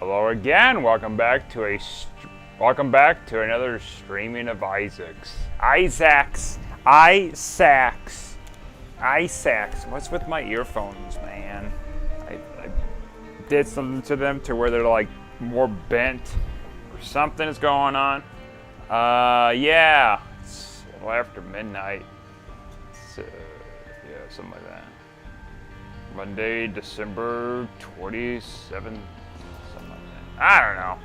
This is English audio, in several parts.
Hello again. Welcome back to another streaming of Isaacs. What's with my earphones, man? I did something to them to where they're like more bent, or something is going on. Yeah, it's a little after midnight. Yeah, something like that. Monday, December 27th, something like that. I don't know.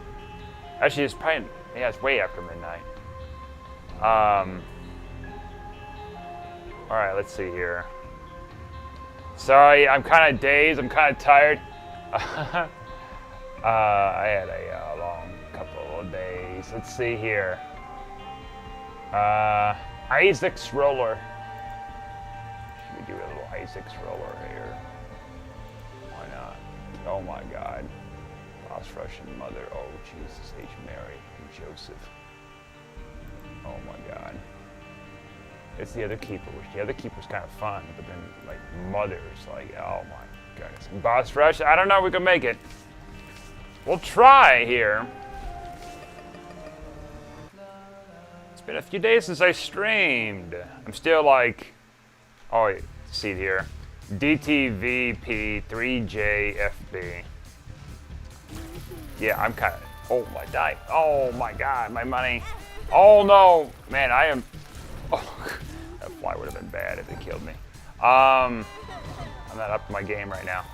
Actually, it's probably, yeah, it's way after midnight. Alright, let's see here. Sorry, I'm kind of dazed, I'm kind of tired. I had a long couple of days. Let's see here. Isaac's roller. Should we do a little Isaac's roller here? Why not? Oh my God. Lost Russian mother. Oh Jesus H. Mary and Joseph. Oh my God. It's the other keeper, which the other keeper's kind of fun, but then like mother's like, oh my goodness. Boss rush. I don't know if we can make it. We'll try here. It's been a few days since I streamed. I'm still like, oh wait, see it here. DTVP3JFB. Yeah, I'm kind of, oh my die. Oh my God, my money. Oh no, man, I am, oh, that fly would have been bad if it killed me. I'm not up to my game right now.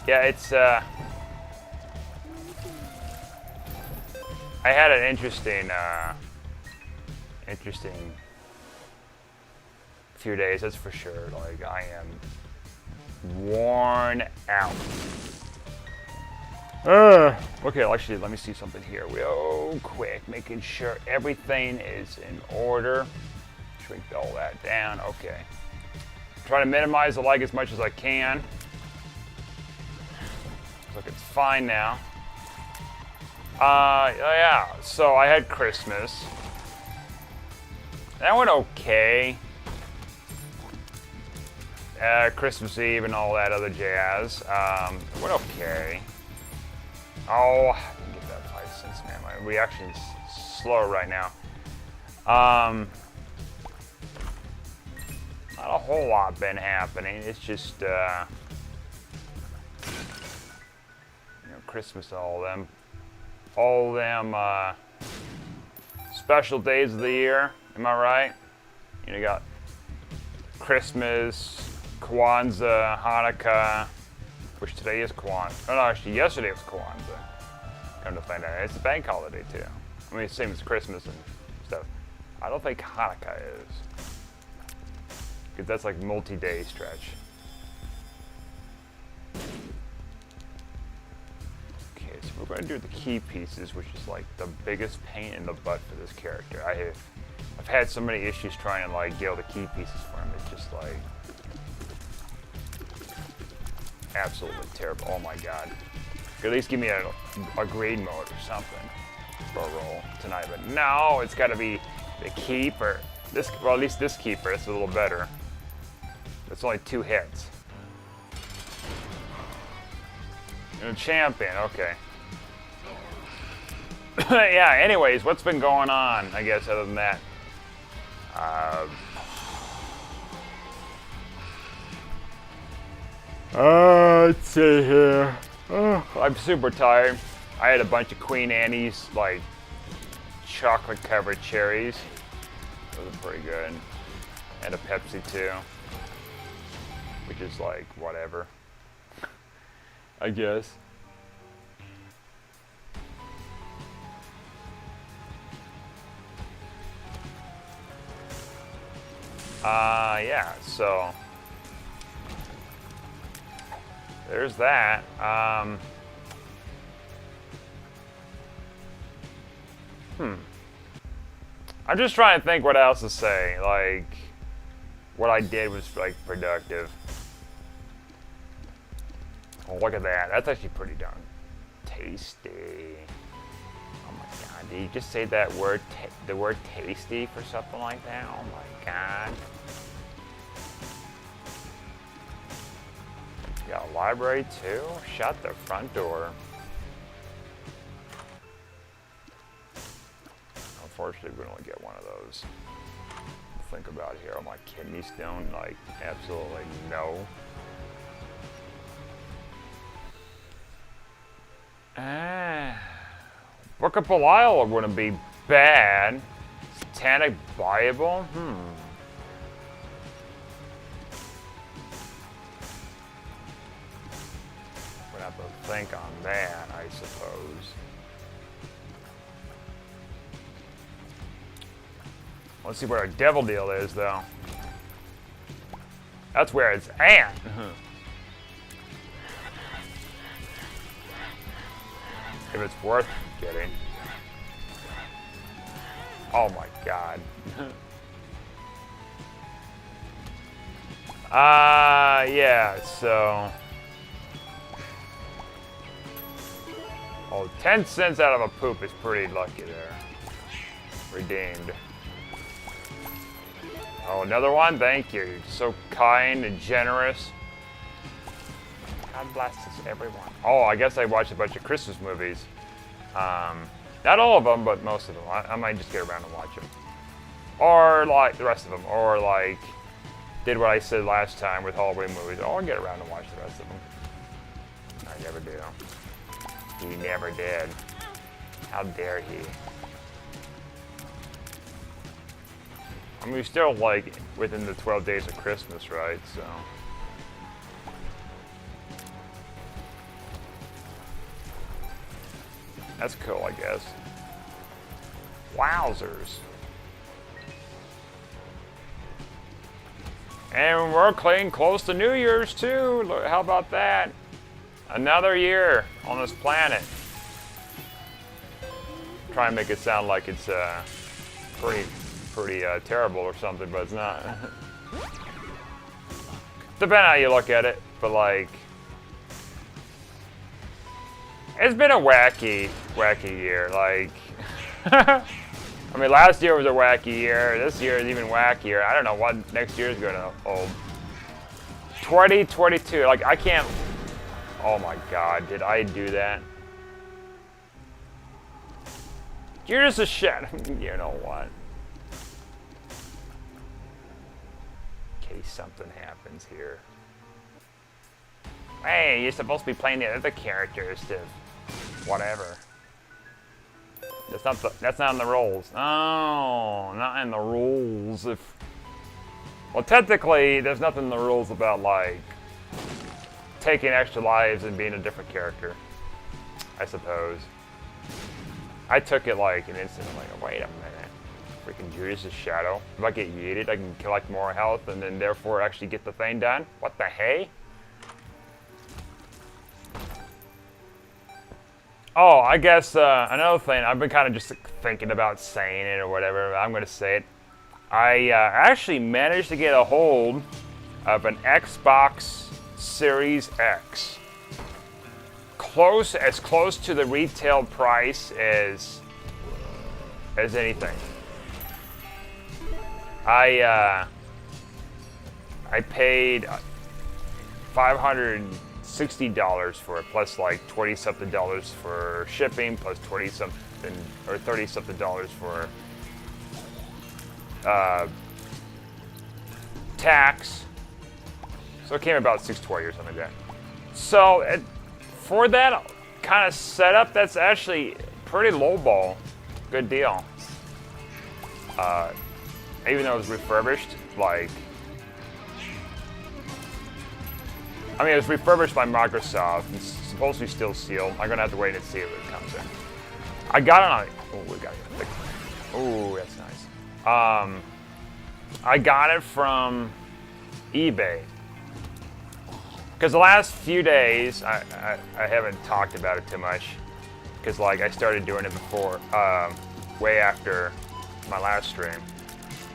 Yeah, it's, I had an interesting few days, that's for sure. Like, I am worn out. Okay, actually, let me see something here. Real quick, making sure everything is in order. Shrink all that down. Okay. Try to minimize the lag as much as I can. Look, it's fine now. Yeah, so I had Christmas. That went okay. Christmas Eve and all that other jazz. It went okay. Oh, I didn't get that 5 cents, man. My reaction's slow right now. Not a whole lot been happening. It's just, you know, Christmas, all them special days of the year. Am I right? You know, you got Christmas, Kwanzaa, Hanukkah, which today is Kwanzaa. Oh no, actually yesterday was Kwanzaa. Come to find out, it's a bank holiday too. I mean, same as Christmas and stuff. I don't think Hanukkah is, because that's like multi-day stretch. Okay, so we're going to do the key pieces, which is like the biggest pain in the butt for this character. I've had so many issues trying to like get all the key pieces for him. It's just like absolutely terrible. Oh my God. At least give me a grade mode or something for a roll tonight. But no, it's got to be the keeper. This, well, at least this keeper. It's a little better. It's only 2 hits. And a champion. Okay. Yeah. Anyways, what's been going on? I guess other than that. Let's see here. I'm super tired. I had a bunch of Queen Annie's, like, chocolate covered cherries. Those are pretty good. And a Pepsi too. Which is like, whatever. I guess. Yeah, so there's that. I'm just trying to think what else to say. Like, what I did was like productive. Oh, look at that. That's actually pretty darn tasty. Oh my God, did you just say that word, the word tasty for something like that? Oh my God. You got a library too? Shut the front door. unfortunately, we're gonna get one of those. Think about here. Oh, my kidney stone, like, absolutely no. Book of Belial wouldn't be bad. Satanic Bible? We'd have to think on that, I suppose. Let's see what our devil deal is, though. That's where it's at. If it's worth getting. Oh my god. Yeah, so... Oh, 10 cents out of a poop is pretty lucky there. Redeemed. Oh, another one? Thank you. You're so kind and generous. God bless us, everyone. Oh, I guess I watched a bunch of Christmas movies. Not all of them, but most of them. I might just get around to watch them. Or, like, the rest of them. Or, like, did what I said last time with Halloween movies. Oh, I'll get around to watch the rest of them. I never do. He never did. How dare he? I mean, we're still, like, within the 12 days of Christmas, right? So... that's cool, I guess. Wowzers. And we're close to New Year's, too. Look, how about that? Another year on this planet. Try and make it sound like it's pretty terrible or something, but it's not. Depending on how you look at it, but like... it's been a wacky year, like... I mean, last year was a wacky year. This year is even wackier. I don't know what next year is going to hold. 2022, like, I can't... oh my god, did I do that? You're just a shit. You know what? In case something happens here. Hey, you're supposed to be playing the other characters to... whatever. That's not in the rules. No, not in the rules. Well, technically, there's nothing in the rules about, like, taking extra lives and being a different character, I suppose. I took it like an instant. I'm like, wait a minute. Freaking Judas' shadow. If I get yeeted, I can collect more health and then therefore actually get the thing done? What the hey? Oh, I guess another thing, I've been kind of just thinking about saying it or whatever, but I'm going to say it. I actually managed to get a hold of an Xbox Series X. As close to the retail price as anything. I paid $560 for it, plus like $20-something for shipping, plus 20-something or $30-something for tax. So it came about $620 or something like that. So for that kind of setup, that's actually pretty lowball. Good deal. Even though it was refurbished, like... I mean, it was refurbished by Microsoft. It's supposed to be still sealed. I'm going to have to wait and see if it comes in. I got it on... oh, we got it. Oh, that's nice. I got it from eBay. Because the last few days, I haven't talked about it too much. Because, like, I started doing it before, way after my last stream.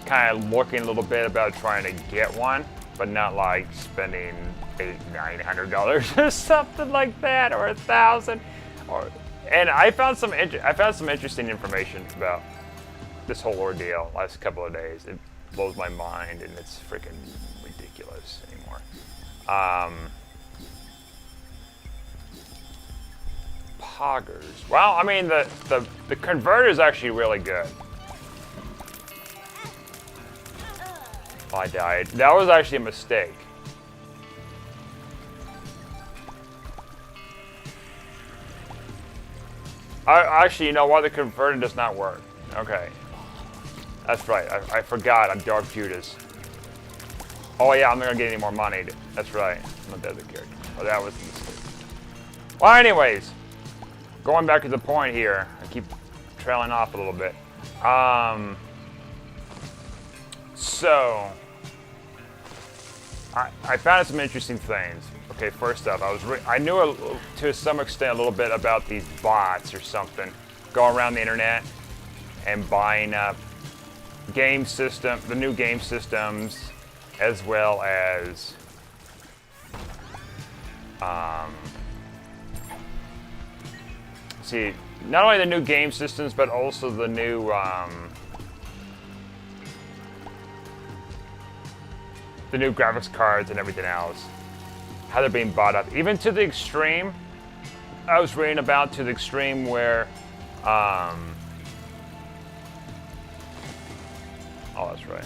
Kind of looking a little bit about trying to get one, but not, like, spending $800-900 or something like that, or $1,000. And I found some interesting information about this whole ordeal last couple of days. It blows my mind, and it's freaking ridiculous anymore. Poggers. Well, I mean, the converter is actually really good. I died. That was actually a mistake. Actually, you know what? The converter does not work. Okay. That's right. I forgot. I'm Dark Judas. Oh yeah, I'm not gonna get any more money. That's right. I'm not the other character. Oh, that was a mistake. Well, anyways, going back to the point here. I keep trailing off a little bit. So I found some interesting things. Okay, first up, I knew to some extent a little bit about these bots or something. Going around the internet and buying up the new game systems, as well as see, not only the new game systems, but also the new graphics cards and everything else. How they're being bought up, even to the extreme. I was reading about to the extreme where, oh, that's right.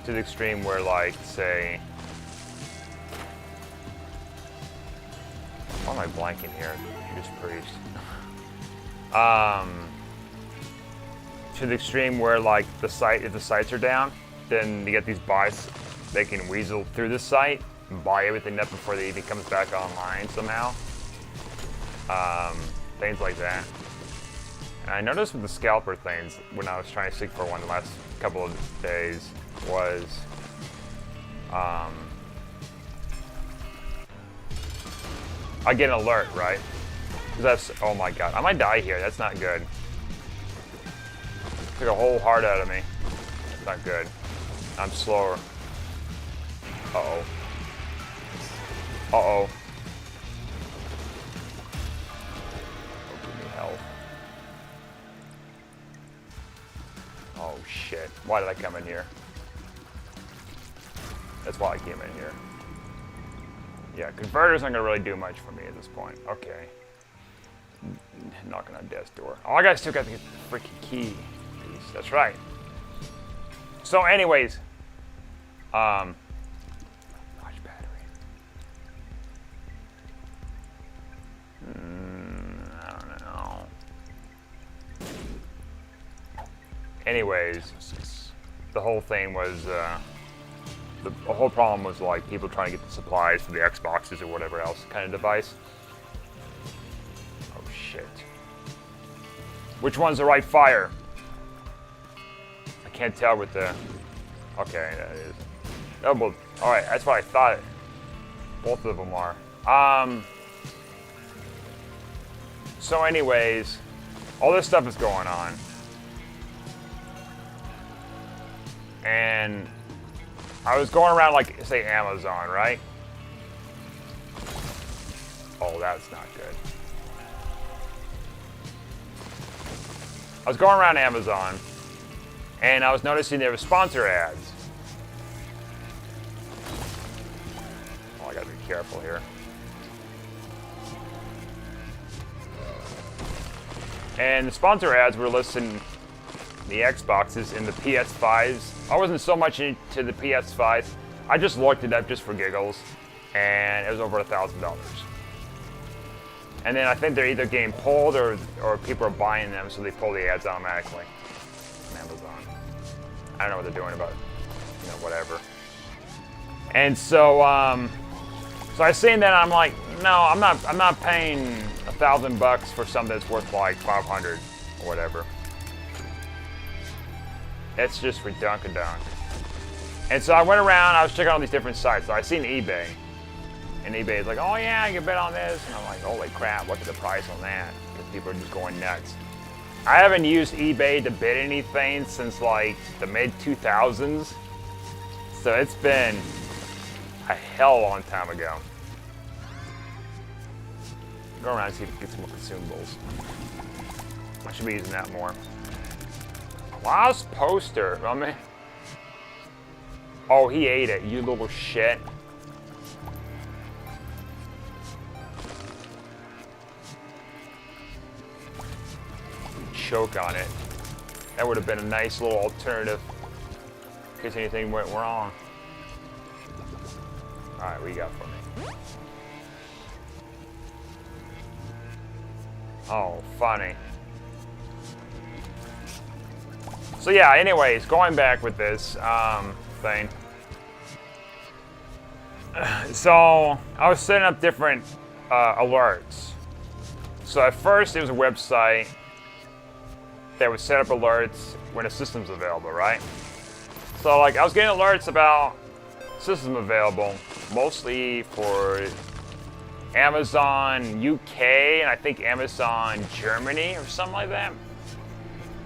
To the extreme where, like, say, why am I blanking here? Judas Priest. To the extreme where, like, if the sites are down, then you get these bots. They can weasel through the site and buy everything up before they even comes back online somehow. Things like that. And I noticed with the scalper things when I was trying to seek for one the last couple of days was I get an alert, right? 'Cause that's, oh my god, I might die here. That's not good. Took a whole heart out of me. That's not good. I'm slower. Uh-oh. Uh-oh. Oh, give me health. Oh, shit. Why did I come in here? That's why I came in here. Yeah, converters aren't going to really do much for me at this point. Okay. Knocking on death's door. Oh, I gotta still got to get the freaking key piece. That's right. So anyways, watch battery. I don't know. Anyways, the whole thing was, the whole problem was like people trying to get the supplies for the Xboxes or whatever else kind of device. Oh shit. Which one's the right fire? I can't tell with the... Okay, that is... Oh, well, alright, that's what I thought. Both of them are. So anyways, all this stuff is going on. And I was going around, like, say, Amazon, right? Oh, that's not good. I was going around Amazon, and I was noticing there were sponsor ads. Oh, I gotta be careful here. And the sponsor ads were listing the Xboxes and the PS5s. I wasn't so much into the PS5s. I just looked it up just for giggles, and it was over $1,000. And then I think they're either getting pulled or people are buying them, so they pull the ads automatically on Amazon. I don't know what they're doing about it, you know, whatever. And so, so I seen that, and I'm like, no, I'm not paying $1,000 for something that's worth like 500 or whatever. It's just redundant. And so I went around, I was checking all these different sites. So I seen eBay. And eBay is like, oh yeah, you can bet on this. And I'm like, holy crap, what's the price on that? Because people are just going nuts. I haven't used eBay to bid anything since like the mid-2000s. So it's been a hell long time ago. Go around and see if we can get some more consumables. I should be using that more. Last poster, I mean. Oh, he ate it, you little shit. Choke on it. That would have been a nice little alternative. case anything went wrong. Alright, what you got for me? Oh, funny. So yeah, anyways, going back with this thing. So I was setting up different alerts. So at first it was a website that would set up alerts when a system's available, right? So like I was getting alerts about system available, mostly for Amazon UK and I think Amazon Germany or something like that.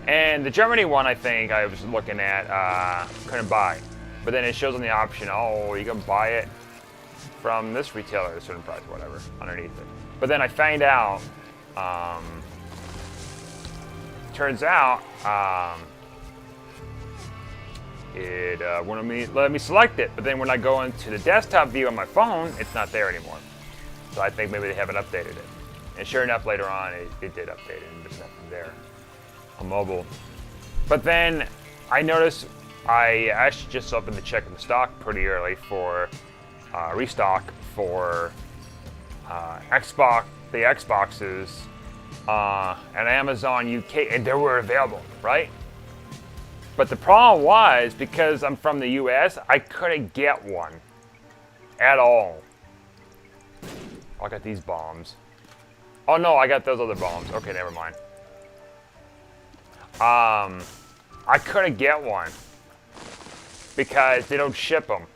And the Germany one I think I was looking at couldn't buy. But then it shows on the option, oh, you can buy it from this retailer at a certain price, whatever, underneath it. But then I find out, turns out, it wouldn't let me select it. But then when I go into the desktop view on my phone, it's not there anymore. So I think maybe they haven't updated it. And sure enough, later on, it did update it, and there's nothing there on mobile. But then I noticed I actually just opened to check the stock pretty early for restock for Xbox, the Xboxes, and Amazon UK, and they were available, right? But the problem was, because I'm from the US, I couldn't get one at all. Oh, I got these bombs. Oh no, I got those other bombs. Okay, never mind. I couldn't get one because they don't ship them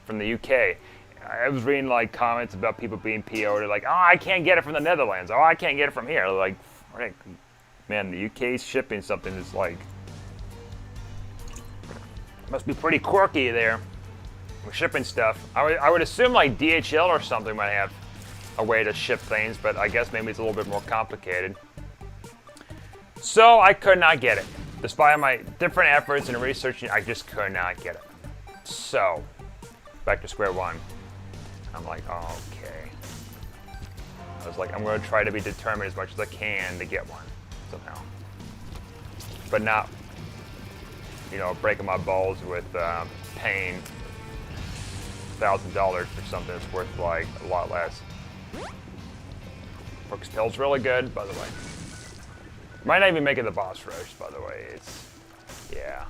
from the UK. I was reading like comments about people being PO'd, like, oh, I can't get it from the Netherlands. Oh, I can't get it from here. Like, man, the UK's shipping something is like, must be pretty quirky there with shipping stuff. I would assume like DHL or something might have a way to ship things, but I guess maybe it's a little bit more complicated. So I could not get it. Despite my different efforts and researching, I just could not get it. So, back to square one. I'm like, oh, okay. I was like, I'm going to try to be determined as much as I can to get one somehow. But not, you know, breaking my balls with paying $1,000 for something that's worth like a lot less. Brooks Pill's really good, by the way. Might not even make it the boss rush, by the way. It's, yeah.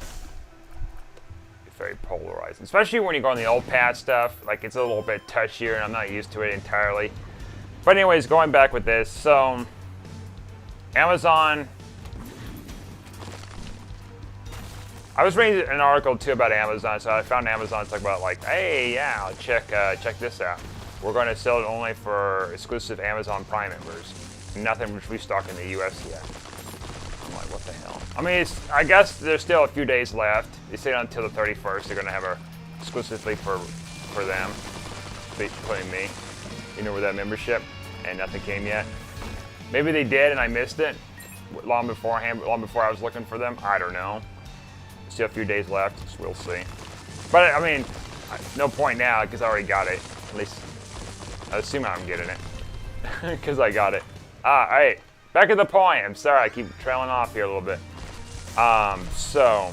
It's very polarizing. Especially when you go on the old path stuff. Like, it's a little bit touchier, and I'm not used to it entirely. But anyways, going back with this. So, Amazon. I was reading an article, too, about Amazon. So I found Amazon talk about, like, hey, yeah, check this out. We're going to sell it only for exclusive Amazon Prime members. Nothing was restocked in the US yet. I'm like, what the hell? I mean, I guess there's still a few days left. They say until the 31st they're going to have a exclusively for them, including me, you know, with that membership, and nothing came yet. Maybe they did and I missed it long beforehand, long before I was looking for them. I don't know. Still a few days left, so we'll see. But I mean, no point now because I already got it. At least I assume I'm getting it because I got it. All right, back at the point. I'm sorry, I keep trailing off here a little bit. So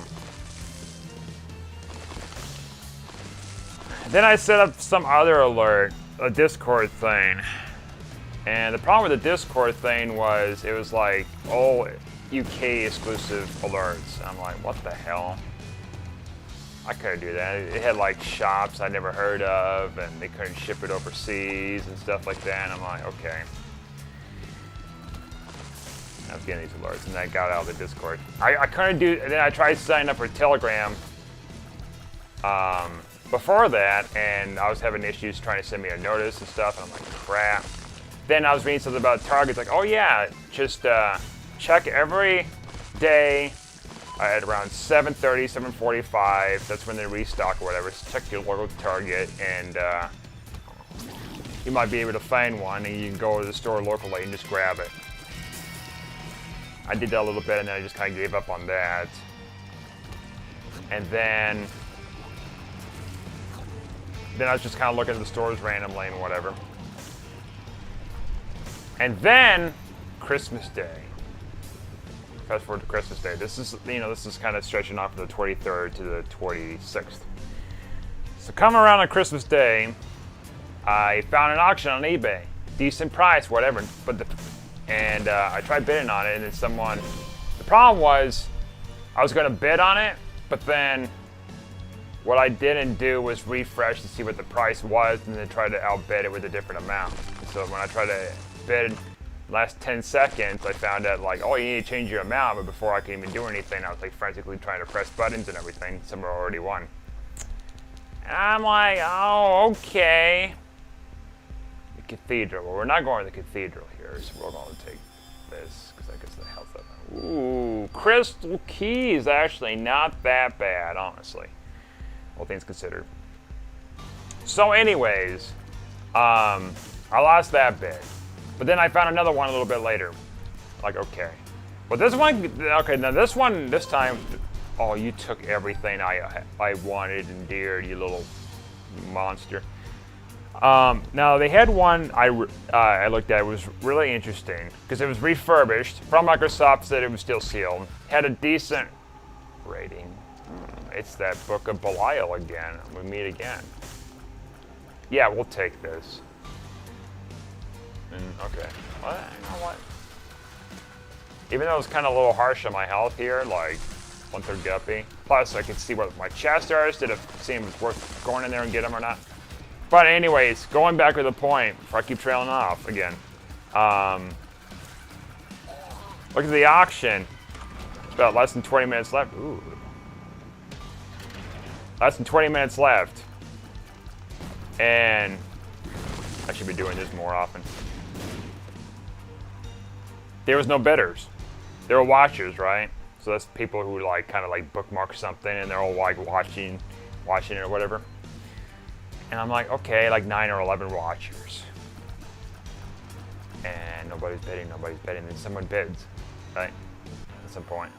then I set up some other alert, a Discord thing. And the problem with the Discord thing was it was like, oh, UK exclusive alerts. I'm like, what the hell? I couldn't do that. It had like shops I never heard of, and they couldn't ship it overseas and stuff like that. And I'm like, okay. I was getting these alerts, and I got out of the Discord. I couldn't do. And then I tried signing up for Telegram before that, and I was having issues trying to send me a notice and stuff. And I'm like, crap. Then I was reading something about Target. It's like, oh yeah, just check every day at around 7:30, 7:45. That's when they restock or whatever. So check your local Target, and you might be able to find one, and you can go to the store locally and just grab it. I did that a little bit, and then I just kind of gave up on that. And then I was just kind of looking at the stores randomly and whatever. And then Christmas Day. fast forward to Christmas Day. This is, this is kind of stretching off from the 23rd to the 26th. So coming around on Christmas Day, I found an auction on eBay. Decent price, whatever. And I tried bidding on it, and then the problem was, I was going to bid on it, but then what I didn't do was refresh to see what the price was, and then try to outbid it with a different amount. So when I tried to bid last 10 seconds, I found out like, oh, you need to change your amount, but before I could even do anything, I was like frantically trying to press buttons and everything. Someone already won. And I'm like, oh, okay. The cathedral. Well, we're not going to the cathedral here, so we're going to take this, because that gets the health up. Ooh, crystal keys, actually not that bad, honestly. All things considered. So anyways, I lost that bid. But then I found another one a little bit later. Like, okay. But this one, okay, now this time, oh, you took everything I wanted and dared, you little monster. Now they had one I looked at. It was really interesting because it was refurbished from Microsoft. Said it was still sealed. Had a decent rating. It's that Book of Belial again. We meet again. Yeah, we'll take this. Okay. Well, you know what? Even though it's kind of a little harsh on my health here, like 1/3 guppy. Plus, I could see what my chest are instead of seeing if it's worth going in there and get them or not. But anyways, going back to the point before I keep trailing off again. Look at the auction. It's about less than 20 minutes left. Ooh. Less than 20 minutes left. And I should be doing this more often. There was no bidders. There were watchers, right? So that's people who like kind of like bookmark something and they're all like watching it or whatever. And I'm like, okay, like 9 or 11 watchers. And nobody's bidding. Then someone bids, right? At some point.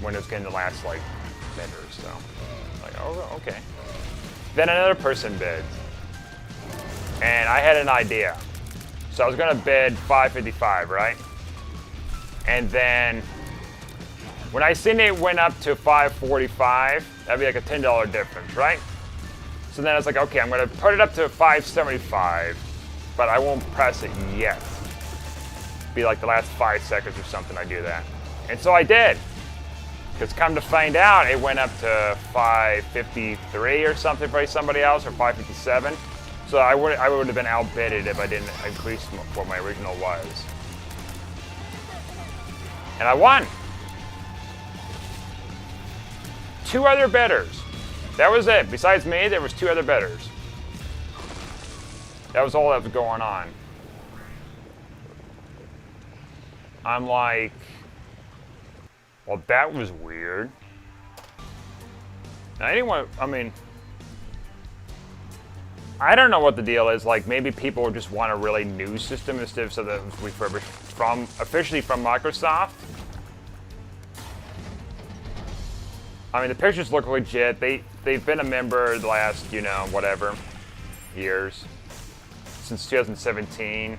When it's getting the last like bidders, so. Like, oh, okay. Then another person bids. And I had an idea. So I was gonna bid $5.55, right? And then when I seen it went up to $5.45, that'd be like a $10 difference, right? So then I was like, okay, I'm gonna put it up to $5.75, but I won't press it yet. Be like the last 5 seconds or something I do that. And so I did. Because come to find out, it went up to $5.53 or something by somebody else, or $5.57. So I would have been outbidded if I didn't increase what my original was. And I won. 2 other bidders. That was it. Besides me, there was 2 other bidders. That was all that was going on. I'm like, well, that was weird. Now, anyone, I mean, I don't know what the deal is. Like, maybe people just want a really new system instead of something that was refurbished officially from Microsoft. I mean, the pictures look legit. They've been a member the last, whatever, years. Since 2017.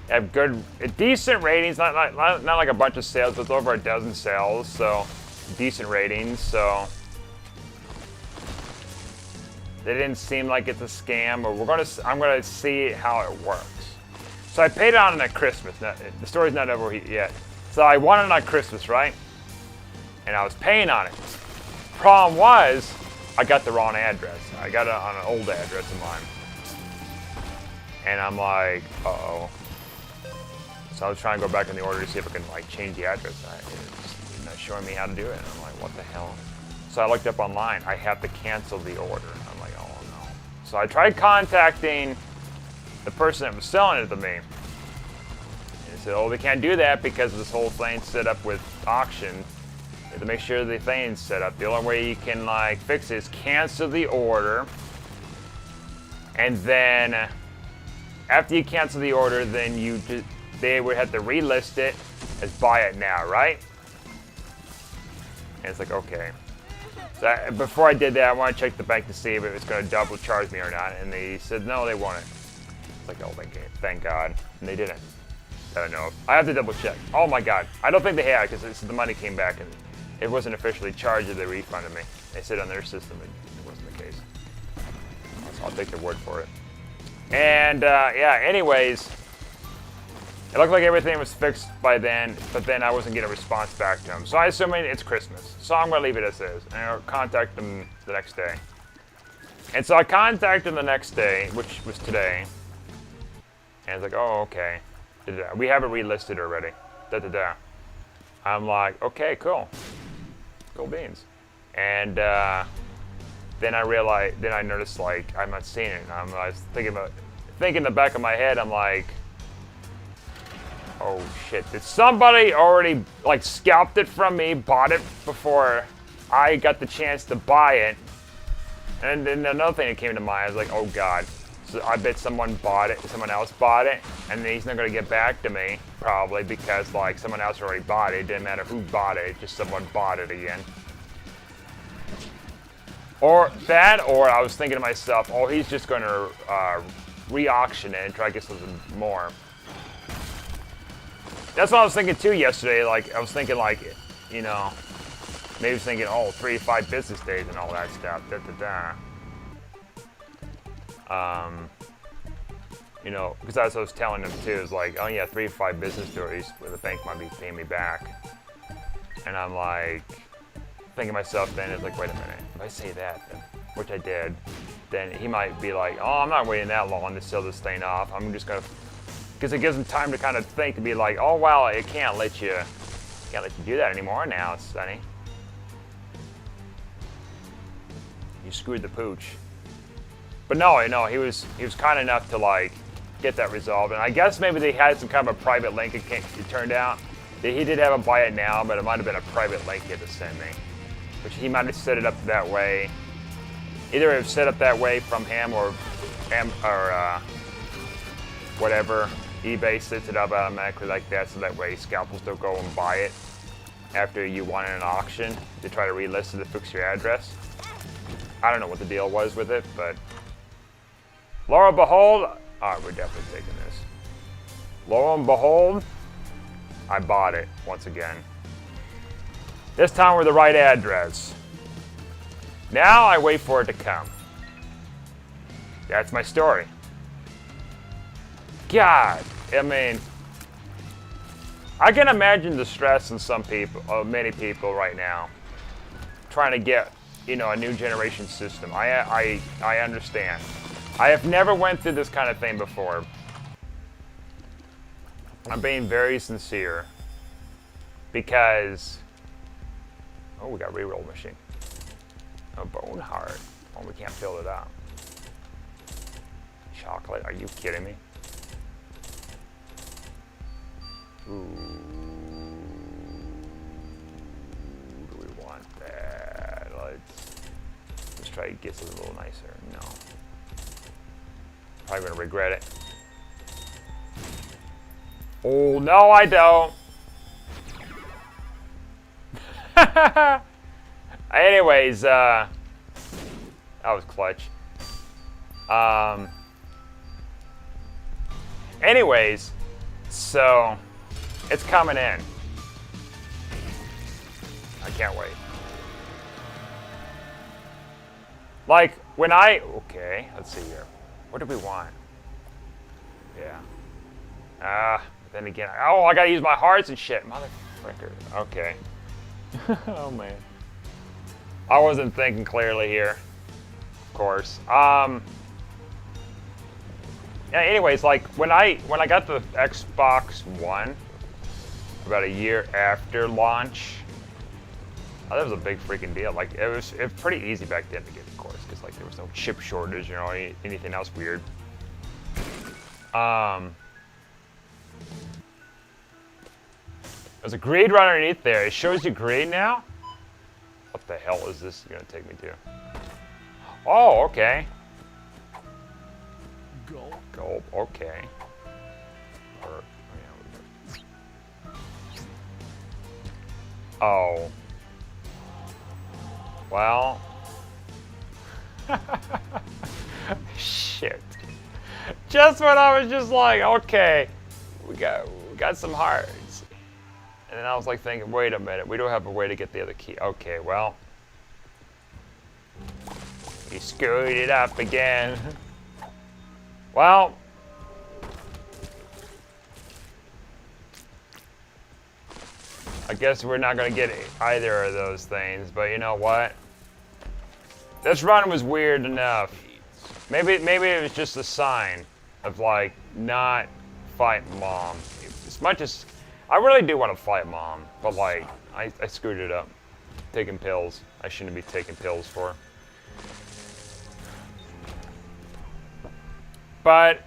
They have decent ratings, not like a bunch of sales, but it's over a dozen sales, so decent ratings, so they didn't seem like it's a scam, but I'm gonna see how it works. So I paid on it at Christmas. Now, the story's not over yet. So I won it on Christmas, right? And I was paying on it. Problem was, I got the wrong address. I got it on an old address of mine. And I'm like, uh-oh. So I was trying to go back in the order to see if I can like change the address. It's not showing me how to do it. And I'm like, what the hell? So I looked up online. I have to cancel the order. I'm like, oh no. So I tried contacting the person that was selling it to me. And he said, oh, they can't do that because this whole thing's set up with auction. You have to make sure the thing's set up. The only way you can like fix it is cancel the order. And then after you cancel the order, then they would have to relist it as buy it now, right? And it's like, okay. So before I did that, I want to check the bank to see if it was going to double charge me or not. And they said, no, they won't. It's like, oh, thank God. And they didn't. I don't know. I have to double check. Oh my god. I don't think they had, because the money came back and it wasn't officially charged or they refunded me. They said on their system it wasn't the case. So I'll take their word for it. And yeah, anyways, it looked like everything was fixed by then, but then I wasn't getting a response back to them. So I assume it's Christmas. So I'm going to leave it as is, and I'll contact them the next day. And so I contacted them the next day, which was today. And it's like, oh, okay. Da-da-da. We have it relisted already. Da-da-da. I'm like, okay, cool. Cool beans. And then I realized, then I noticed, like, I'm not seeing it. And I was thinking in the back of my head, I'm like, oh shit, did somebody already, like, scalped it from me, bought it before I got the chance to buy it? And then another thing that came to mind, I was like, oh god. So I bet someone else bought it, and then he's not gonna get back to me, probably, because, like, someone else already bought it. It didn't matter who bought it, just someone bought it again. Or that, or I was thinking to myself, oh, he's just gonna re-auction it and try to get something more. That's what I was thinking too yesterday. Like, I was thinking, like, you know, maybe I was thinking, oh, 3 to 5 business days and all that stuff. You know, because that's what I was telling them too. Is like, oh yeah, 3 to 5 business days where the bank might be paying me back. And I'm like, thinking to myself then, it's like, wait a minute, if I say that, then, which I did, then he might be like, oh, I'm not waiting that long to sell this thing off. I'm just gonna. Because it gives them time to kind of think, to be like, oh wow, it can't let you do that anymore now, Sonny. You screwed the pooch. But no, he was kind enough to, like, get that resolved. And I guess maybe they had some kind of a private link. It turned out that he did have a buy it now, but it might have been a private link he had to send me, which he might have set it up that way. Either it was set up that way from him or whatever. eBay sets it up automatically like that, so that way scalpers don't go and buy it after you won in an auction to try to relist it to fix your address. I don't know what the deal was with it, but lo and behold, alright, we're definitely taking this. Lo and behold, I bought it once again. This time with the right address. Now I wait for it to come. That's my story. God, I mean, I can imagine the stress in many people right now, trying to get, you know, a new generation system. I understand. I have never went through this kind of thing before. I'm being very sincere, because, oh, we got a reroll machine. A bone heart. Oh, we can't fill it up. Chocolate? Are you kidding me? Ooh, do we want that? Let's try to get something a little nicer. No. Probably gonna regret it. Oh, no, I don't. Anyways, that was clutch. Anyways, so it's coming in. I can't wait. Like, when okay, let's see here. What do we want? Yeah. Then again, oh, I gotta use my hearts and shit. Motherfucker. Okay. Oh, man. I wasn't thinking clearly here. Of course. Yeah, anyways, like, when I got the Xbox One, about a year after launch, that was a big freaking deal. Like, it was pretty easy back then to get, of course, because, like, there was no chip shortage, you know, anything else weird. There's a grade run underneath there. It shows you grade now? What the hell is this gonna take me to? Oh, okay. Gulp, okay. Oh. Well. Shit. Just when I was just like, okay, we got We got some hearts. And then I was like thinking, wait a minute, we don't have a way to get the other key. Okay, well. He screwed it up again. Well. I guess we're not going to get either of those things, but you know what? This run was weird enough. Maybe it was just a sign of like not fighting Mom. As much as I really do want to fight Mom, but like I screwed it up. Taking pills. I shouldn't be taking pills for. But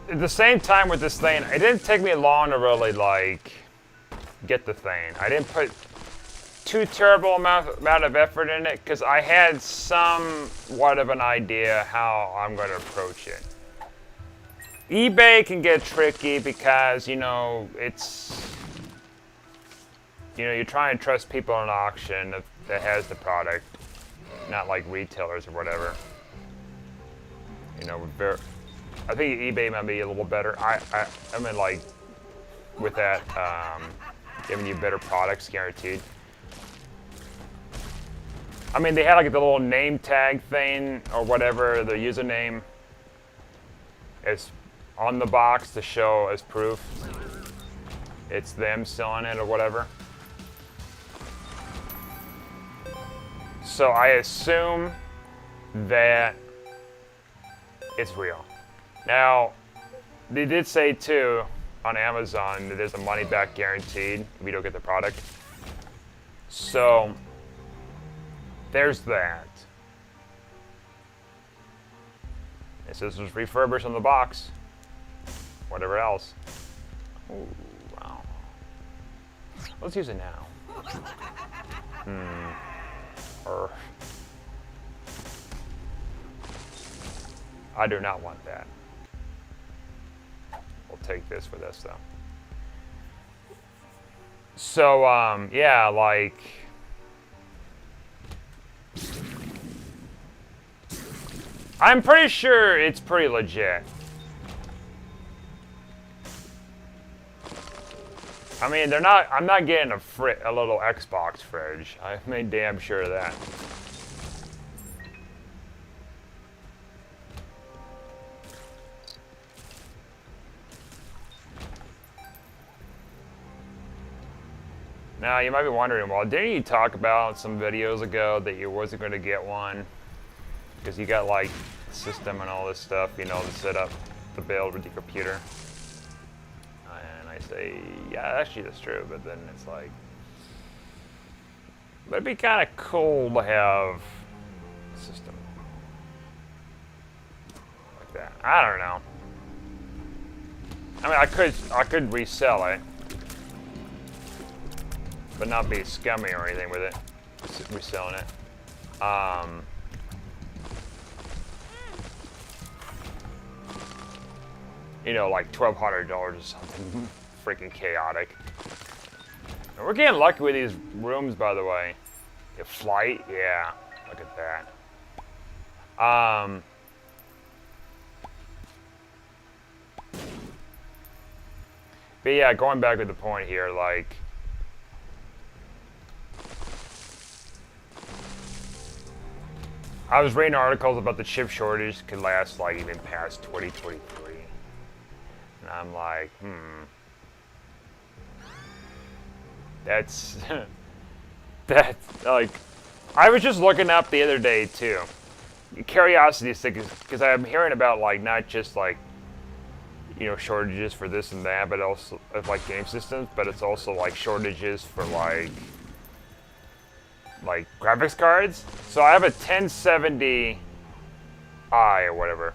at the same time with this thing, it didn't take me long to really like get the thing. I didn't put too terrible amount of effort in it because I had somewhat of an idea how I'm going to approach it. eBay can get tricky because, you know, it's, you know, you're trying to trust people on an auction that has the product, not like retailers or whatever. You know, I think eBay might be a little better. I mean, like, with that, giving you better products guaranteed. I mean, they had like the little name tag thing or whatever, the username is on the box to show as proof it's them selling it or whatever. So I assume that it's real. Now, they did say too on Amazon that there's a money back guaranteed if you don't get the product. So there's that. It says there's refurbished on the box. Whatever else. Ooh, wow. Let's use it now. I do not want that. We'll take this for this though. So, yeah, like, I'm pretty sure it's pretty legit. I mean, I'm not getting a little Xbox fridge. I made damn sure of that. Now, you might be wondering, well, didn't you talk about some videos ago that you wasn't going to get one? Because you got, like, the system and all this stuff, you know, to set up the build with your computer. And I say, yeah, actually that's true, but then it's like, but it'd be kind of cool to have a system like that. I don't know. I mean, I could resell it, but not be scummy or anything with it, reselling it. You know, like $1,200 or something freaking chaotic. And we're getting lucky with these rooms, by the way. The flight, yeah, look at that. But yeah, going back to the point here, like, I was reading articles about the chip shortage could last like even past 2023. And I'm like, That's like, I was just looking up the other day too. Curiosity stick, because I'm hearing about like not just like, you know, shortages for this and that, but also of like game systems, but it's also like shortages for like graphics cards. So I have a 1070i or whatever,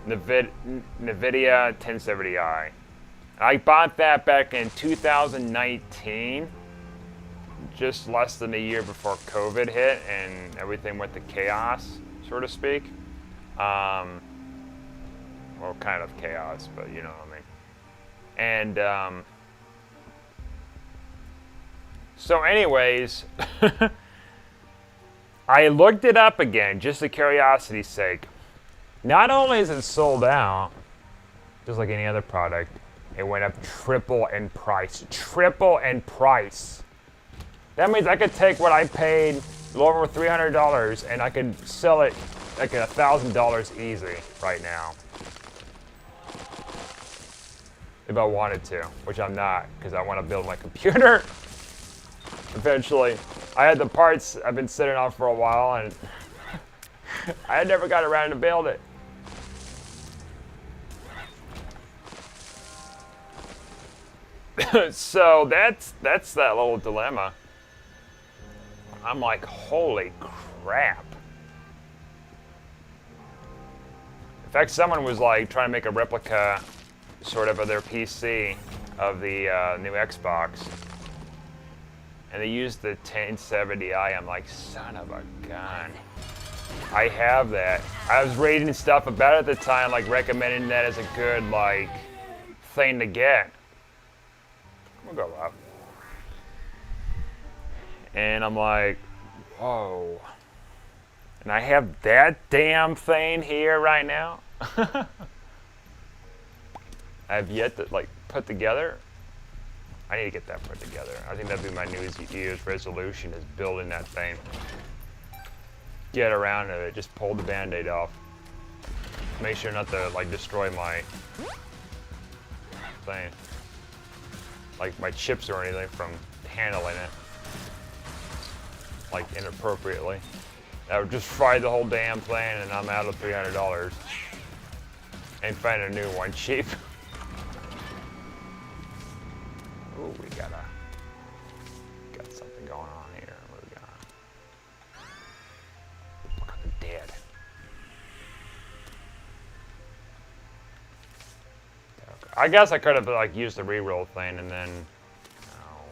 NVIDIA 1070i. I bought that back in 2019, just less than a year before COVID hit and everything went to chaos, so to speak. Well, kind of chaos, but you know what I mean. And so anyways, I looked it up again, just for curiosity's sake. Not only is it sold out, just like any other product, It went up triple in price. Triple in price. That means I could take what I paid, a little over $300, and I could sell it like $1,000 easy right now. If I wanted to, which I'm not, because I want to build my computer eventually. I had the parts I've been sitting on for a while, and I had never got around to build it. So that's that little dilemma. I'm like, holy crap. In fact, someone was like trying to make a replica sort of their PC of the new Xbox. And they used the 1070i. I'm like, son of a gun. I have that. I was reading stuff about it at the time, like recommending that as a good like thing to get. We'll go up. And I'm like, whoa. And I have that damn thing here right now. I have yet to like put together. I need to get that put together. I think that'd be my New Year's resolution, is building that thing. Get around to it, just pull the band-aid off. Make sure not to like destroy my thing. Like my chips or anything from handling it. Like inappropriately. That would just fry the whole damn thing and I'm out of $300. And find a new one cheap. Ooh, we got something going on here. What do we got? Look at the dead. Okay. I guess I could have like used the reroll thing and then. Oh,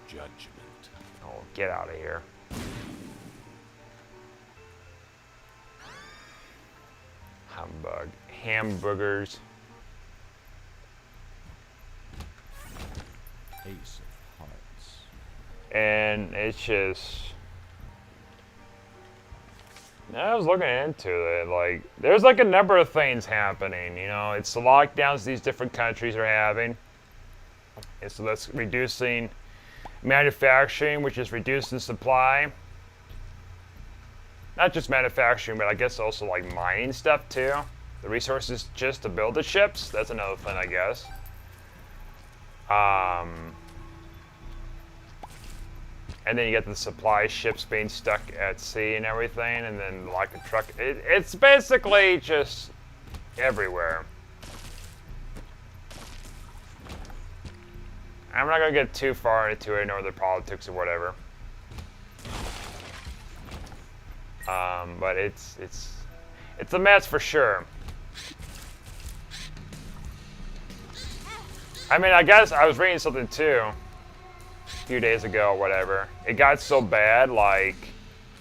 Judgment. Oh, get out of here. Humbug. Hamburgers. Ace of Hearts. And it's just. I was looking into it, like, there's like a number of things happening, you know, it's the lockdowns these different countries are having. And so that's reducing manufacturing, which is reducing supply. Not just manufacturing, but I guess also like mining stuff too. The resources just to build the ships, that's another thing, I guess. And then you get the supply ships being stuck at sea and everything, and then like a truck. It's basically just everywhere. I'm not gonna get too far into it, nor the politics or whatever. But it's a mess for sure. I mean, I guess I was reading something too a few days ago or whatever. It got so bad, like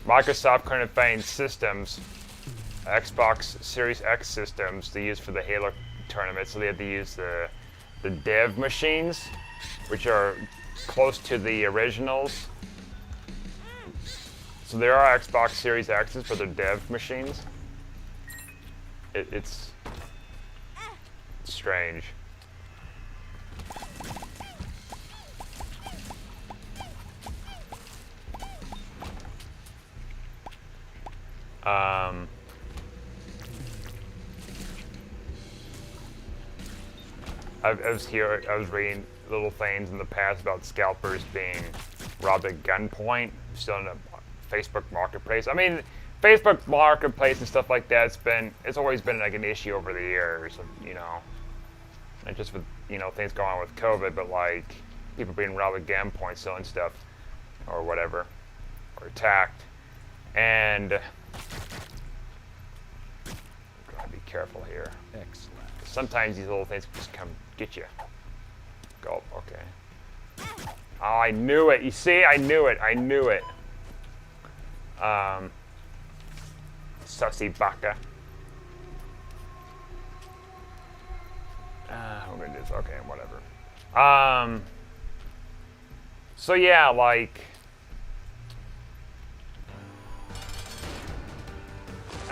Microsoft couldn't find systems, Xbox Series X systems to use for the Halo tournament, so they had to use the dev machines, which are close to the originals. So there are Xbox Series X's for the dev machines. It's strange. I was reading little things in the past about scalpers being robbed at gunpoint, still in the Facebook Marketplace. I mean, Facebook Marketplace and stuff like that, it's always been like an issue over the years, you know. Not just with, you know, things going on with COVID, but like people being robbed at gunpoint, selling stuff or whatever, or attacked. And gotta be careful here. Excellent. Sometimes these little things just come get you. Go, okay. Oh, I knew it. You see, I knew it. Sussy baka. We're gonna do this. Okay, whatever. So yeah, like,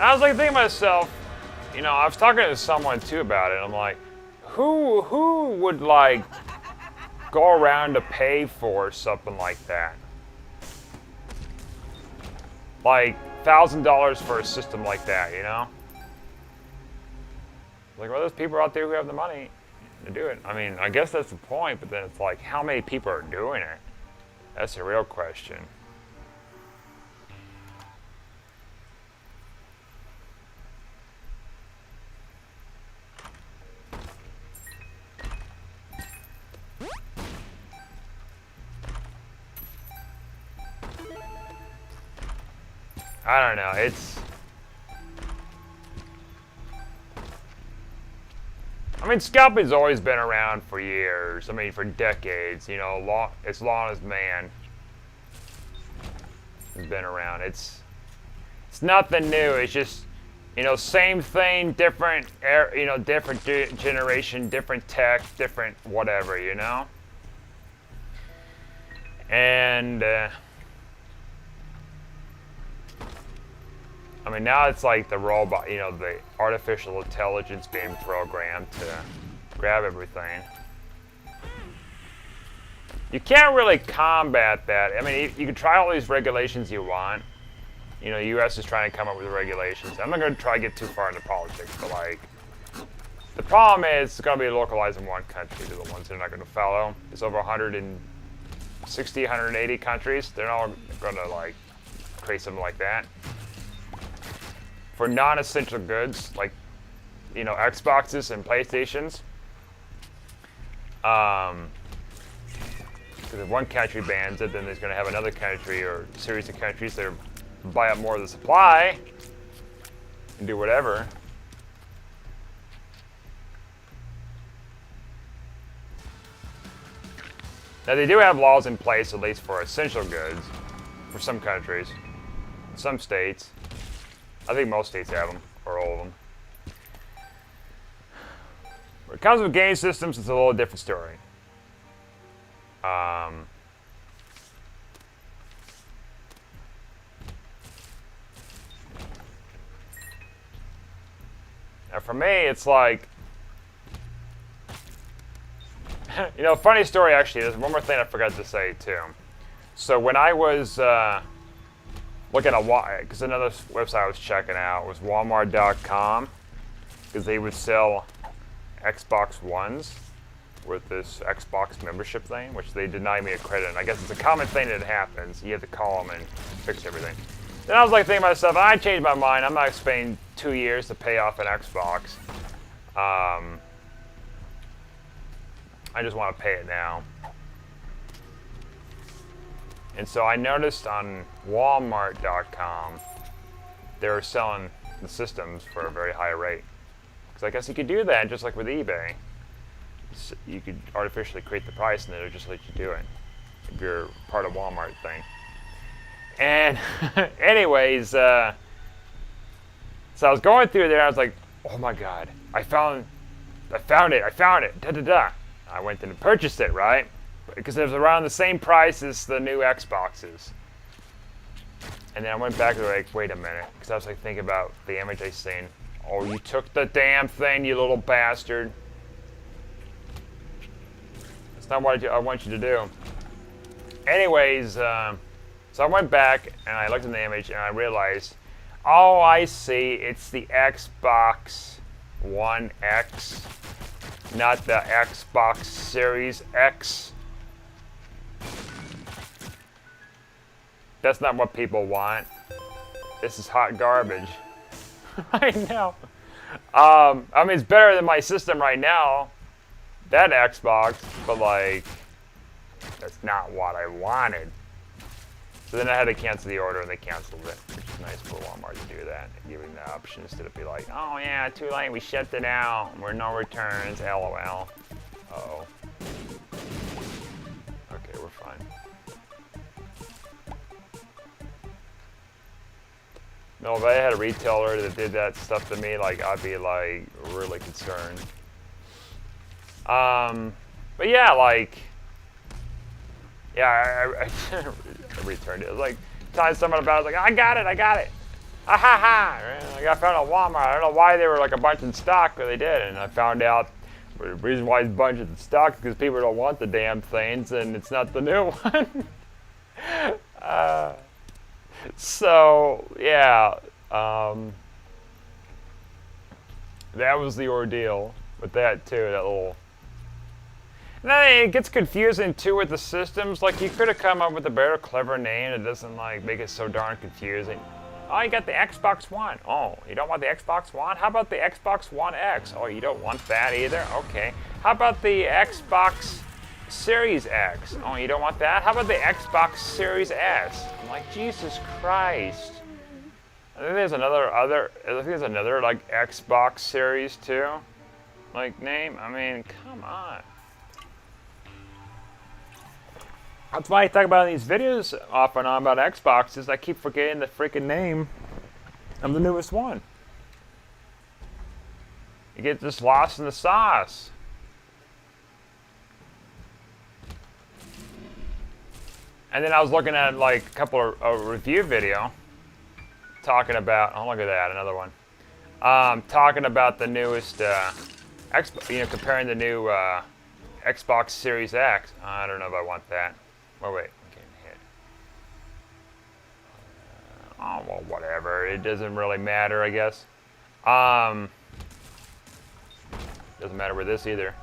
I was like thinking to myself, you know, I was talking to someone too about it. I'm like, Who would like go around to pay for something like that? Like $1,000 for a system like that, you know? Like, well, there's people out there who have the money to do it. I mean, I guess that's the point, but then it's like, how many people are doing it? That's the real question. I don't know, I mean, scalping's always been around for years. I mean, for decades, you know, as long as man has been around. It's nothing new. It's just, you know, same thing, different, you know, different generation, different tech, different whatever, you know? And, I mean, now it's like the robot, you know, the artificial intelligence being programmed to grab everything. You can't really combat that. I mean, you can try all these regulations you want. You know, the U.S. is trying to come up with the regulations. I'm not going to try to get too far into politics, but like, the problem is it's going to be localized in one country. They're the ones that are not going to follow. There's over 160, 180 countries. They're all going to like create something like that. For non-essential goods, like, you know, Xboxes and PlayStations, because if one country bans it, then there's going to have another country or series of countries that buy up more of the supply and do whatever. Now, they do have laws in place, at least for essential goods, for some countries, some states. I think most states have them, or all of them. When it comes with game systems, it's a little different story. Now for me, it's like, you know, funny story actually. There's one more thing I forgot to say too. So when I was looking at because another website I was checking out was Walmart.com, because they would sell Xbox Ones with this Xbox membership thing, which they denied me a credit. And I guess it's a common thing that happens. You have to call them and fix everything. Then I was like thinking to myself, I changed my mind. I'm not spending 2 years to pay off an Xbox. I just want to pay it now. And so I noticed on Walmart.com, they were selling the systems for a very high rate. Because I guess you could do that just like with eBay. So you could artificially create the price and they'll just let you do it if you're part of Walmart thing. And anyways, so I was going through there, I was like, oh my God, I found it, da-da-da. I went and purchased it, right? Because it was around the same price as the new Xboxes. And then I went back and like, wait a minute, because I was like thinking about the image I seen. Oh, you took the damn thing, you little bastard. That's not what I want you to do. Anyways, so I went back and I looked at the image and I realized, oh, I see, it's the Xbox One X, not the Xbox Series X. That's not what people want. This is hot garbage. I know. I mean, it's better than my system right now, that Xbox, but like, that's not what I wanted. So then I had to cancel the order, and they canceled it, which is nice for Walmart to do that, giving the option instead of be like, oh yeah, too late, we shipped it out, we're no returns, LOL. Uh-oh. Okay, we're fine. No, if I had a retailer that did that stuff to me, like, I'd be like really concerned. But yeah, like, yeah, I returned it. I was like, telling someone about it, I was like, I got it. Ha ha ha. Like, I found it at Walmart. I don't know why they were like a bunch in stock, but they did. And I found out The reason why it's bunched in stock is because people don't want the damn things, and it's not the new one. So yeah, that was the ordeal with that too. That little. And then it gets confusing too with the systems. Like you could have come up with a better, clever name that doesn't like make it so darn confusing. Oh, you got the Xbox One. Oh, you don't want the Xbox One? How about the Xbox One X? Oh, you don't want that either? Okay. How about the Xbox Series X? Oh, you don't want that? How about the Xbox Series S? I'm like, Jesus Christ. I think there's another like Xbox Series too, like name. I mean, come on. That's why I talk about in these videos off and on about Xboxes. I keep forgetting the freaking name of the newest one. You get just lost in the sauce. And then I was looking at like a couple of a review video talking about. Oh, look at that, another one. Talking about the newest comparing the new Xbox Series X. I don't know if I want that. Oh wait, I'm getting hit. Oh well, whatever. It doesn't really matter, I guess. Doesn't matter with this either.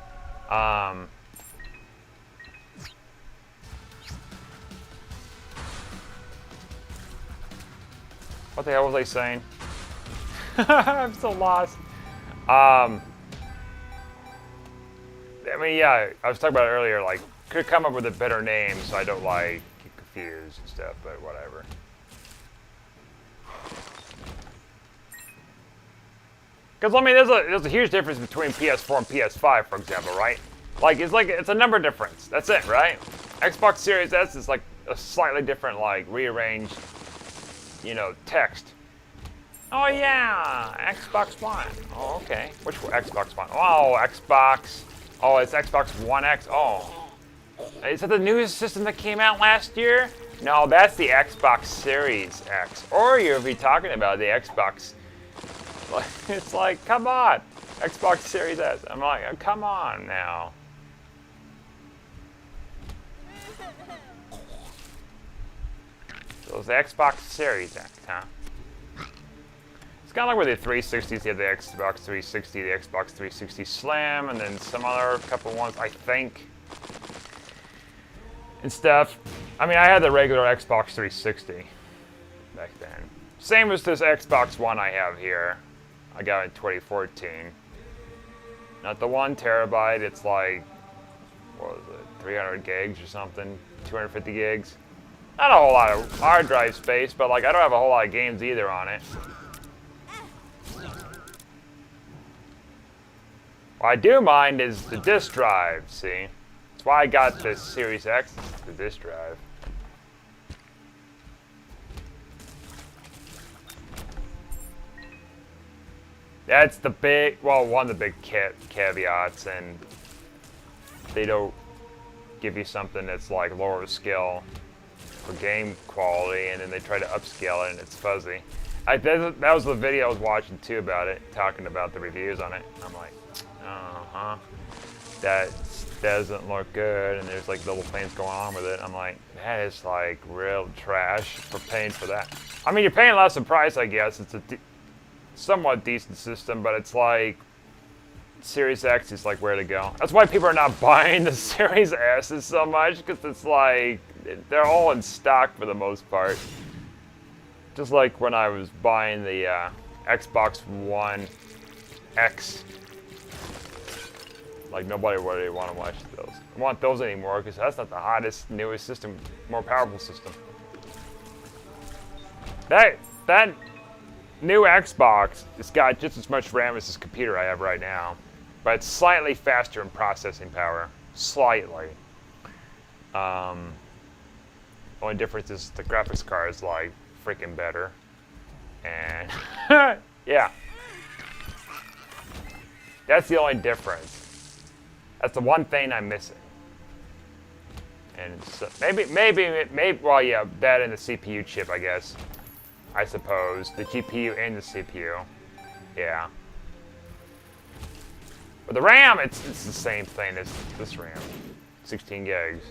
What the hell was I saying? I'm so lost. I mean, yeah, I was talking about it earlier. Like, could come up with a better name so I don't like get confused and stuff, but whatever. Because I mean, there's a huge difference between PS4 and PS5, for example, right? It's a number difference. That's it, right? Xbox Series S is like a slightly different, like rearranged, text. Oh yeah, Xbox One. Oh okay, which Xbox One? Oh, Xbox. Oh, it's Xbox One X. Oh. Is that the newest system that came out last year? No, that's the Xbox Series X. Or you'll be talking about the Xbox. It's like, come on. Xbox Series S. I'm like, oh, come on now. So it's the Xbox Series X, huh? It's kind of like with the 360s, you have the Xbox 360, the Xbox 360 Slim, and then some other couple ones, I think. And stuff. I mean, I had the regular Xbox 360 back then. Same as this Xbox One I have here. I got it in 2014. Not the 1 terabyte, it's like, what was it, 300 gigs or something, 250 gigs. Not a whole lot of hard drive space, but like I don't have a whole lot of games either on it. What I do mind is the disk drive, see? That's why I got this Series X, the disk drive. That's the one of the big caveats, and they don't give you something that's like lower skill for game quality, and then they try to upscale it and it's fuzzy. That was the video I was watching too about it, talking about the reviews on it. I'm like, that doesn't look good, and there's like little things going on with it. I'm like, that is like real trash for paying for that. I mean, you're paying less in price, I guess. It's a somewhat decent system, but it's like Series X is like where to go. That's why people are not buying the Series S's so much, because it's like they're all in stock for the most part. Just like when I was buying the Xbox One X. Like nobody really want to watch those. I want those anymore because that's not the hottest, newest system, more powerful system. That new Xbox, it's got just as much RAM as this computer I have right now, but it's slightly faster in processing power. Slightly. Only difference is the graphics card is like freaking better. And yeah. That's the only difference. That's the one thing I'm missing. And so maybe, well, yeah, that and the CPU chip, I guess. I suppose. The GPU and the CPU. Yeah. But the RAM, it's the same thing as this RAM. 16 gigs.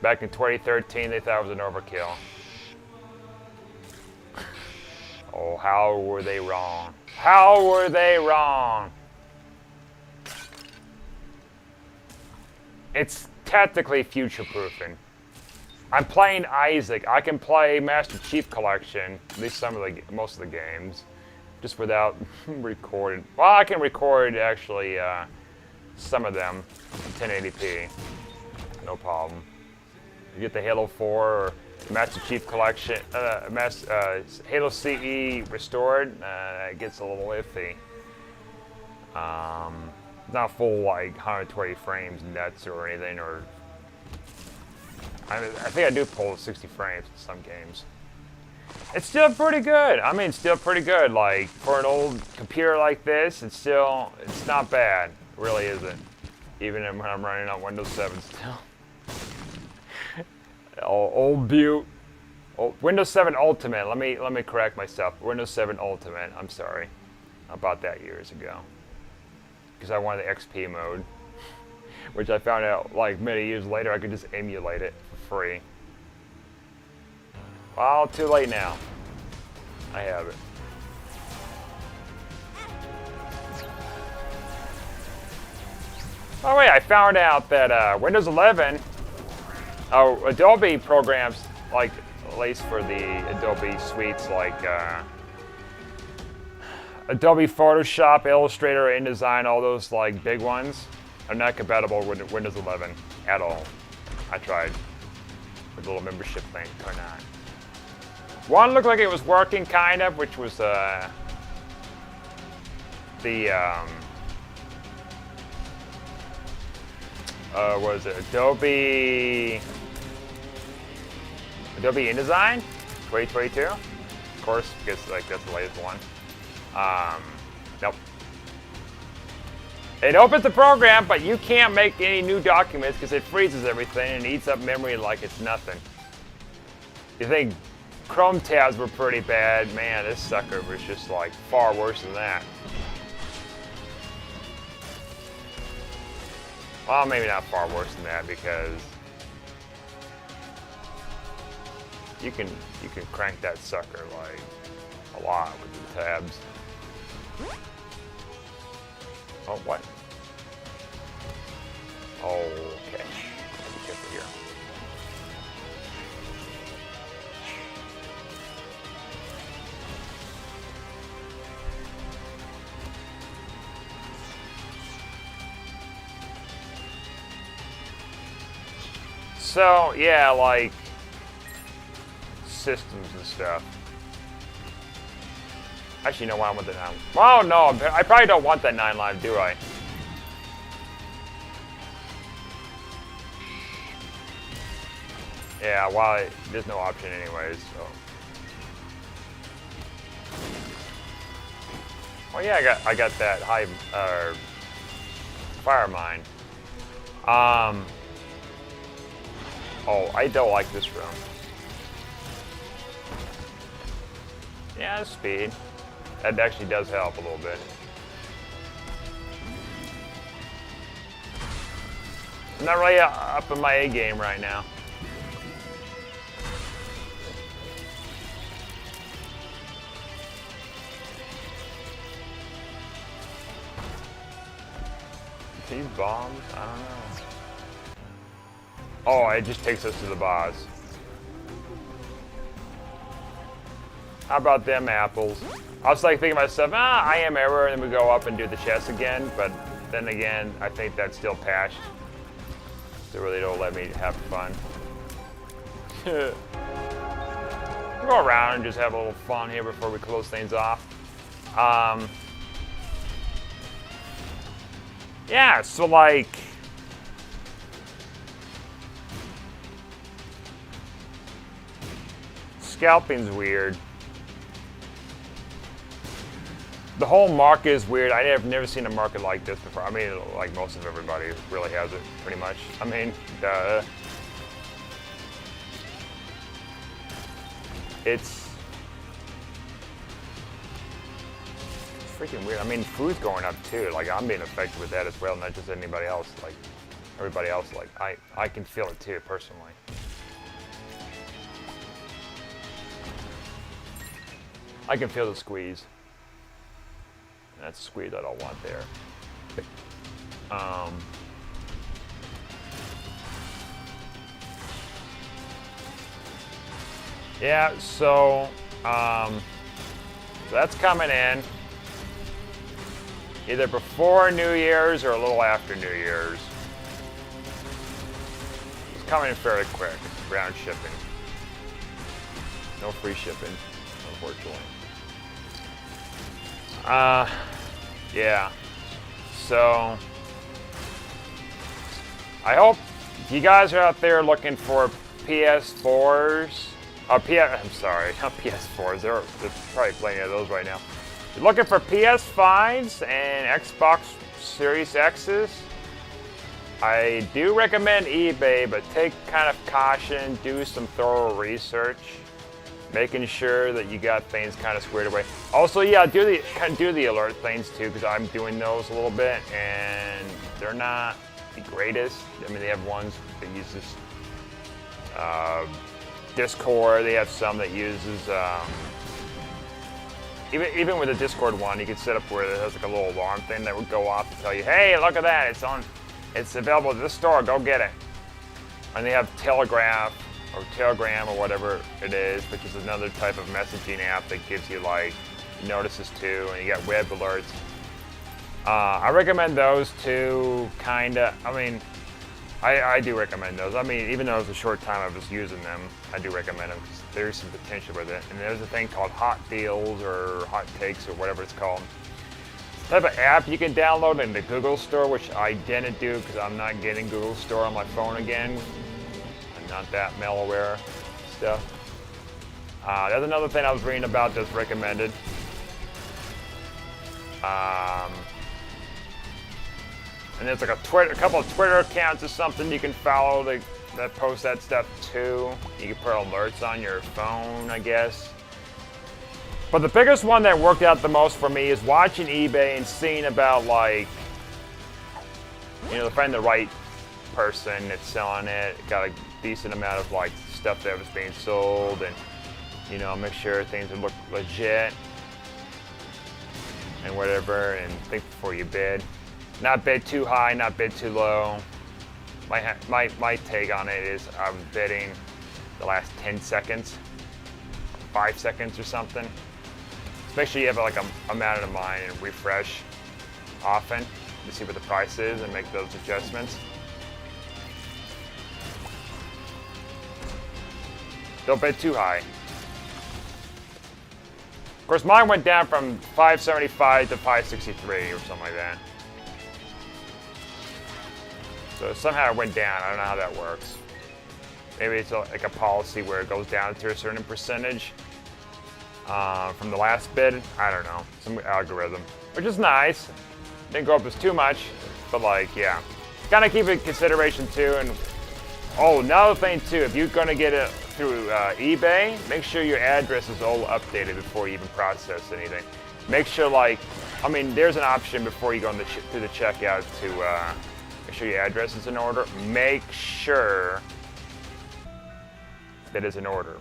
Back in 2013, they thought it was an overkill. Oh, how were they wrong? How were they wrong? It's technically future-proofing. I'm playing Isaac. I can play Master Chief Collection, at least most of the games, just without recording. Well, I can record actually some of them in 1080p, no problem. You get the Halo 4 or Master Chief Collection, Halo CE restored. It gets a little iffy. Not full like 120 frames nuts or anything, or I think I do pull 60 frames in some games. It's still pretty good. I mean, still pretty good. Like for an old computer like this, it's not bad. It really isn't. Even when I'm running on Windows 7 still. Old Butte. Windows 7 Ultimate. Let me correct myself. Windows 7 Ultimate. I'm sorry. I bought that years ago because I wanted the XP mode, which I found out like many years later I could just emulate it for free. Well, too late now. I have it. Oh wait, I found out that Windows 11, Adobe programs, like at least for the Adobe suites like Adobe Photoshop, Illustrator, InDesign, all those like big ones, are not compatible with Windows 11 at all. I tried with a little membership thing, or not. One looked like it was working, kind of, which was was it Adobe InDesign 2022? Of course, because like that's the latest one. Nope. It opens the program, but you can't make any new documents because it freezes everything and eats up memory like it's nothing. You think Chrome tabs were pretty bad? Man, this sucker was just like far worse than that. Well, maybe not far worse than that because you can crank that sucker like a lot with the tabs. Oh, what? Oh, okay. Be careful here. So, yeah, like systems and stuff. Actually, no, I want the 9. Oh, no, I probably don't want that 9 live, do I? Yeah, well, there's no option anyways, so. Oh yeah, I got that high fire mine. Oh, I don't like this room. Yeah, speed. That actually does help a little bit. I'm not really up in my A game right now. These bombs? I don't know. Oh, it just takes us to the boss. How about them apples? I was like thinking to myself, I am error, and then we go up and do the chest again, but then again, I think that's still patched. They really don't let me have fun. We'll go around and just have a little fun here before we close things off. Yeah, so like, scalping's weird. The whole market is weird. I've never seen a market like this before. I mean, like most of everybody really has it, pretty much. I mean, it's freaking weird. I mean, food's going up too. Like, I'm being affected with that as well, not just anybody else. Like, everybody else, like, I can feel it too, personally. I can feel the squeeze. And that's a squeeze I don't want there. Yeah, so that's coming in either before New Year's or a little after New Year's. It's coming in fairly quick, ground shipping. No free shipping, unfortunately. Yeah. So I hope you guys are out there looking for PS4s. I'm sorry, not PS4s. There's probably plenty of those right now. You're looking for PS5s and Xbox Series X's. I do recommend eBay, but take kind of caution. Do some thorough research, making sure that you got things kind of squared away. Also, yeah, do the alert things too, because I'm doing those a little bit, and they're not the greatest. I mean, they have ones that use this Discord. They have some that uses even with the Discord one, you can set up where it has like a little alarm thing that would go off to tell you, hey, look at that, it's available at this store, go get it. And they have Telegram or whatever it is, which is another type of messaging app that gives you like notices too, and you got web alerts. I recommend those two, kinda. I mean, I do recommend those. I mean, even though it was a short time I was using them, I do recommend them because there's some potential with it. And there's a thing called Hot Deals or Hot Takes or whatever it's called. It's a type of app you can download in the Google Store, which I didn't do because I'm not getting Google Store on my phone again. I'm not that malware stuff. There's another thing I was reading about that's recommended. And there's like a couple of Twitter accounts or something you can follow that post that stuff too. You can put alerts on your phone, I guess. But the biggest one that worked out the most for me is watching eBay and seeing about like, to find the right person that's selling it. Got a decent amount of like stuff that was being sold, and make sure things would look legit and whatever, and think before you bid. Not bid too high, not bid too low. My take on it is I'm bidding the last 10 seconds, 5 seconds or something. Just make sure you have like a amount in mind and refresh often to see what the price is and make those adjustments. Don't bid too high. Of course, mine went down from 575 to 563 or something like that. So somehow it went down. I don't know how that works. Maybe it's like a policy where it goes down to a certain percentage from the last bid. I don't know. Some algorithm, which is nice. Didn't go up as too much, but like, yeah. Gotta keep it in consideration too. And another thing too, if you're gonna get it through eBay, make sure your address is all updated before you even process anything. Make sure there's an option before you go through the checkout to make sure your address is in order. Make sure that it's in order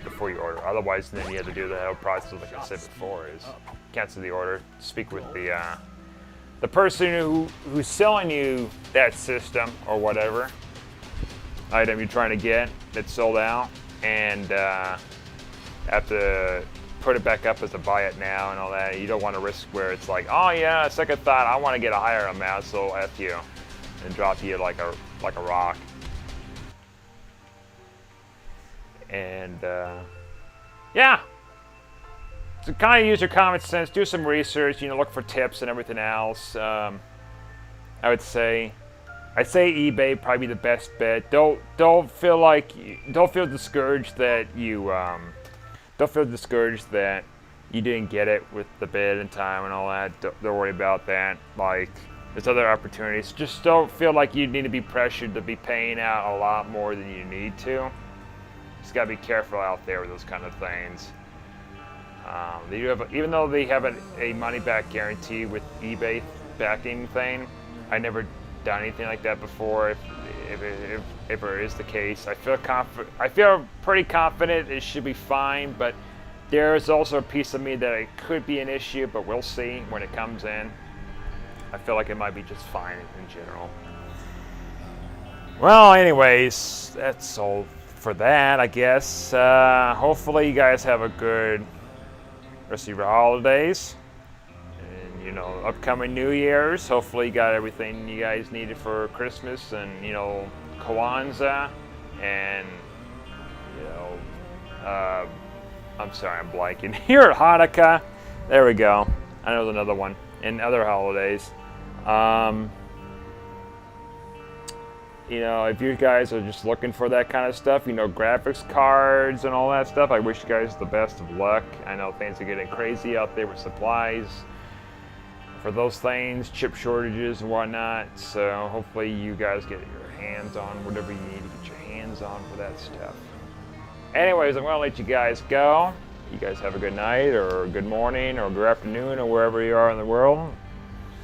before you order. Otherwise, then you have to do the whole process, like I said before, is cancel the order, speak with the person who's selling you that system or whatever item you're trying to get that's sold out, and have to put it back up as a buy it now and all that. You don't want to risk where it's like, oh yeah, second thought, I want to get a higher amount, so F you, and drop you like a rock. And yeah, so kind of use your common sense, do some research, look for tips and everything else. I'd say eBay probably the best bet. Don't feel discouraged that you didn't get it with the bid in time and all that. Don't worry about that. Like, there's other opportunities. Just don't feel like you need to be pressured to be paying out a lot more than you need to. Just gotta be careful out there with those kind of things. They do have, even though they have a money-back guarantee with eBay backing thing, I never done anything like that before. If it is the case, I feel pretty confident it should be fine. But there's also a piece of me that it could be an issue, but we'll see when it comes in. I feel like it might be just fine in general. Well, anyways, that's all for that, I guess. Hopefully you guys have a good rest of your holidays. And, you know, upcoming New Year's. Hopefully you got everything you guys needed for Christmas and, you know, Kwanzaa. And, you know, I'm sorry, I'm blanking. Here at Hanukkah. There we go. I know there's another one. And other holidays. You know, if you guys are just looking for that kind of stuff, you know, graphics cards and all that stuff, I wish you guys the best of luck. I know things are getting crazy out there with supplies for those things, chip shortages and whatnot. So hopefully you guys get your hands on whatever you need to get your hands on for that stuff. Anyways, I'm going to let you guys go. You guys have a good night or good morning or good afternoon or wherever you are in the world.